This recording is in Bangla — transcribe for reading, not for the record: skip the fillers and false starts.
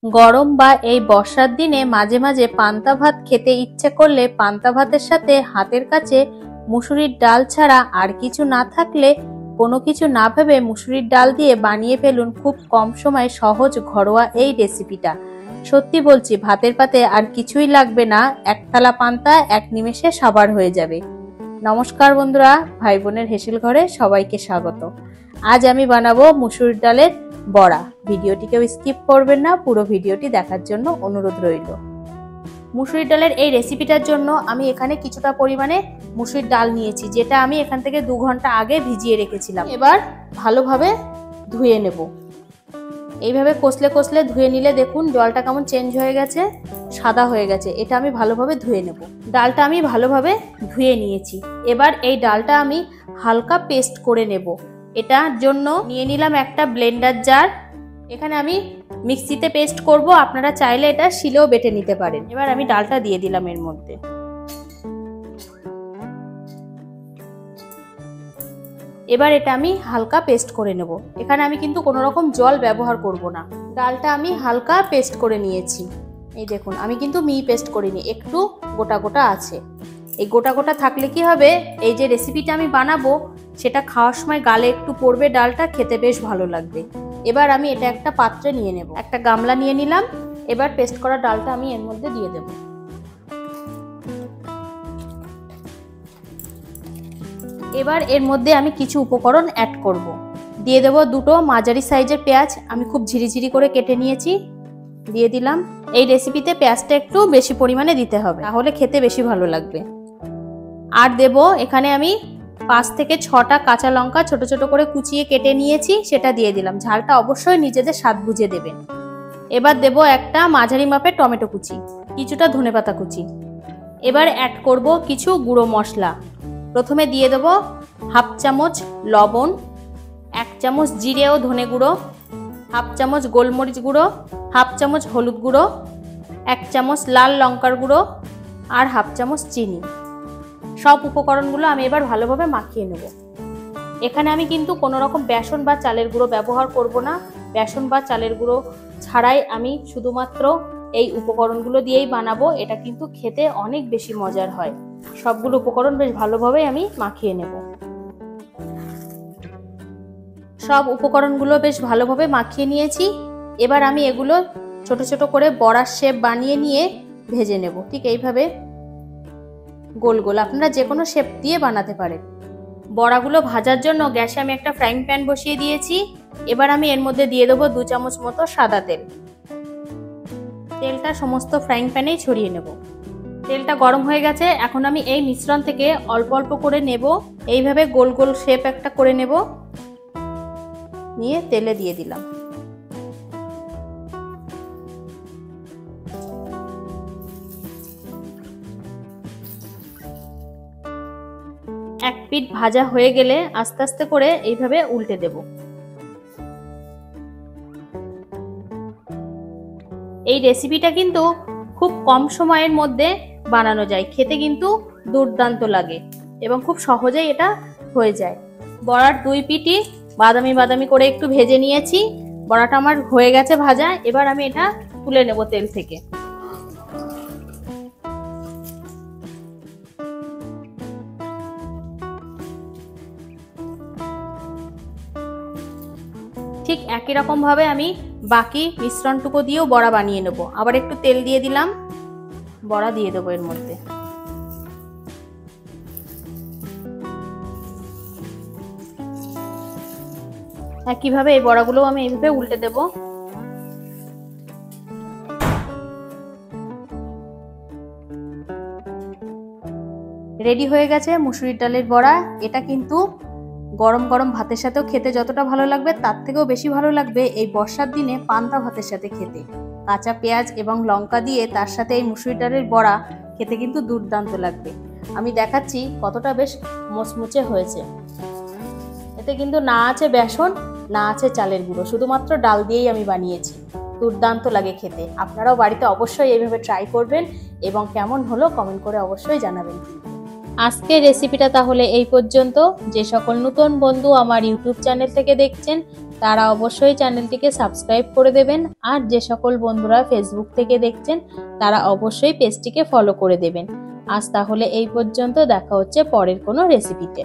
গরম বা এই বর্ষার দিনে মাঝে মাঝে পান্তা ভাত খেতে ইচ্ছে করলে পান্তা ভাতের সাথে হাতের কাছে মুসুরির ডাল ছাড়া আর কিছু না থাকলে কোনো কিছু না ভেবে মুসুরির ডাল দিয়ে বানিয়ে ফেলুন খুব কম সময়ে সহজ ঘরোয়া এই রেসিপিটা। সত্যি বলছি, ভাতের পাতে আর কিছুই লাগবে না, এক থালা পান্তা এক নিমেষে সাবার হয়ে যাবে। নমস্কার বন্ধুরা, ভাই বোনের হেসেল ঘরে সবাইকে স্বাগত। আজ আমি বানাবো মুসুরির ডালের বড়া। ভিডিওটিকেও স্কিপ করবেন না, পুরো ভিডিওটি দেখার জন্য অনুরোধ রইল। মুসুরির ডালের এই রেসিপিটার জন্য আমি এখানে কিছুটা পরিমাণে মুসুরির ডাল নিয়েছি, যেটা আমি এখান থেকে 2 ঘন্টা আগে ভিজিয়ে রেখেছিলাম। এবার ভালোভাবে ধুয়ে নেব। এইভাবে কষলে কষলে ধুয়ে নিলে দেখুন জলটা কেমন চেঞ্জ হয়ে গেছে, সাদা হয়ে গেছে। এটা আমি ভালোভাবে ধুয়ে নেব। ডালটা আমি ভালোভাবে ধুয়ে নিয়েছি। এবার এই ডালটা আমি হালকা পেস্ট করে নেব। এটার জন্য নিয়ে নিলাম একটা ব্লেন্ডার জার। এখানে আমি মিক্সিতে পেস্ট করব, আপনারা চাইলে এটা শিলেও বেটে নিতে পারেন। এবার আমি ডালটা দিয়ে দিলাম এর মধ্যে। এবার এটা আমি হালকা পেস্ট করে নেব। এখানে আমি কিন্তু কোনো রকম জল ব্যবহার করব না। ডালটা আমি হালকা পেস্ট করে নিয়েছি। এই দেখুন, আমি কিন্তু মিহি পেস্ট করিনি, একটু গোটা গোটা আছে। এই গোটা গোটা থাকলে কি হবে, এই যে রেসিপিটা আমি বানাবো সেটা খাওয়ার সময় গালে একটু পড়বে, ডালটা খেতে বেশ ভালো লাগবে। এবার আমি এটা একটা পাত্রে নিয়ে নেব। একটা গামলা নিয়ে নিলাম। এবার পেস্ট করা ডালটা আমি এর মধ্যে দিয়ে দেব। এবার এর মধ্যে আমি কিছু উপকরণ অ্যাড করব। দিয়ে দেব 2টো মাঝারি সাইজের পেঁয়াজ, আমি খুব ঝিরিঝিরি করে কেটে নিয়েছি, দিয়ে দিলাম। এই রেসিপিতে পেঁয়াজটা একটু বেশি পরিমাণে দিতে হবে, তাহলে খেতে বেশি ভালো লাগবে। আর দেব এখানে আমি 5 থেকে 6টা কাঁচা লঙ্কা ছোট ছোট করে কুচিয়ে কেটে নিয়েছি, সেটা দিয়ে দিলাম। ঝালটা অবশ্যই নিজেদের স্বাদ বুঝে দেবেন। এবার দেব একটা মাঝারি মাপের টমেটো কুচি, কিছুটা ধনেপাতা কুচি। এবার অ্যাড করব কিছু গুঁড়ো মশলা। প্রথমে দিয়ে দেব 1/2 চামচ লবণ, 1 চামচ জিরে ও ধনে গুঁড়ো, 1/2 চামচ গোলমরিচ গুঁড়ো, 1/2 চামচ হলুদ গুঁড়ো, 1 চামচ লাল লঙ্কার গুঁড়ো আর 1/2 চামচ চিনি। সব উপকরণগুলো আমি এবার ভালোভাবে মাখিয়ে নেব। এখানে আমি কিন্তু কোনো রকম বেসন বা চালের গুঁড়ো ব্যবহার করব না। বেসন বা চালের গুঁড়ো ছাড়াই আমি শুধুমাত্র এই উপকরণগুলো দিয়েই বানাবো। এটা কিন্তু খেতে অনেক বেশি মজার হয়। সবগুলো উপকরণ বেশ ভালোভাবে আমি মাখিয়ে নেব। সব উপকরণগুলো বেশ ভালোভাবে মাখিয়ে নিয়েছি। এবার আমি এগুলো ছোট ছোট করে বড়ার শেপ বানিয়ে নিয়ে ভেজে নেব। ঠিক এইভাবে গোল গোল, আপনারা যে কোনো শেপ দিয়ে বানাতে পারেন। বড়াগুলো ভাজার জন্য গ্যাসে আমি একটা ফ্রাইং প্যান বসিয়ে দিয়েছি। এবার আমি এর মধ্যে দিয়ে দেবো 2 চামচ মতো সাদা তেল। তেলটা সমস্ত ফ্রাইং প্যানেই ছড়িয়ে নেব। তেলটা গরম হয়ে গেছে। এখন আমি এই মিশ্রণ থেকে অল্প অল্প করে নেব। এইভাবে গোল গোল শেপ একটা করে নেব, নিয়ে তেলে দিয়ে দিলাম। এক পিঠ ভাজা হয়ে গেলে আস্তে আস্তে করে এইভাবে উল্টে দেব। এই রেসিপিটা কিন্তু খুব কম সময়ের মধ্যে বানানো যায়, খেতে কিন্তু দুর্দান্ত লাগে এবং খুব সহজেই এটা হয়ে যায়। বড়ার 2 পিঠই বাদামি বাদামি করে একটু ভেজে নিয়েছি। বড়াটা আমার হয়ে গেছে ভাজা। এবার আমি এটা তুলে নেব তেল থেকে। ঠিক একই রকম ভাবে আমি বাকি মিশ্রণটুকু দিয়েও বড়া বানিয়ে নেব। আবার একটু তেল দিয়ে দিলাম, বড়া দিয়ে দেবো এর মধ্যে। একইভাবে এই বড়াগুলো আমি এইভাবে উল্টে দেব। রেডি হয়ে গেছে মুসুরির ডালের বড়া। এটা কিন্তু গরম গরম ভাতের সাথেও খেতে যতটা ভালো লাগবে, তার থেকেও বেশি ভালো লাগবে এই বর্ষার দিনে পান্তা ভাতের সাথে খেতে। কাঁচা পেঁয়াজ এবং লঙ্কা দিয়ে তার সাথে এই মুসুরির ডালের বড়া খেতে কিন্তু দুর্দান্ত লাগবে। আমি দেখাচ্ছি কতটা বেশ মুচমুচে হয়েছে। এতে কিন্তু না আছে বেসন, না আছে চালের গুঁড়ো, শুধুমাত্র ডাল দিয়েই আমি বানিয়েছি। দুর্দান্ত লাগে খেতে। আপনারাও বাড়িতে অবশ্যই এইভাবে ট্রাই করবেন এবং কেমন হলো কমেন্ট করে অবশ্যই জানাবেন। আজকের রেসিপিটা তাহলে এই পর্যন্ত। যে সকল নতুন বন্ধু আমার ইউটিউব চ্যানেল থেকে দেখছেন তারা অবশ্যই চ্যানেলটিকে সাবস্ক্রাইব করে দেবেন। আর যে সকল বন্ধুরা ফেসবুক থেকে দেখছেন তারা অবশ্যই পেজটিকে ফলো করে দেবেন। আজ তাহলে এই পর্যন্ত, দেখা হচ্ছে পরের কোনো রেসিপিতে।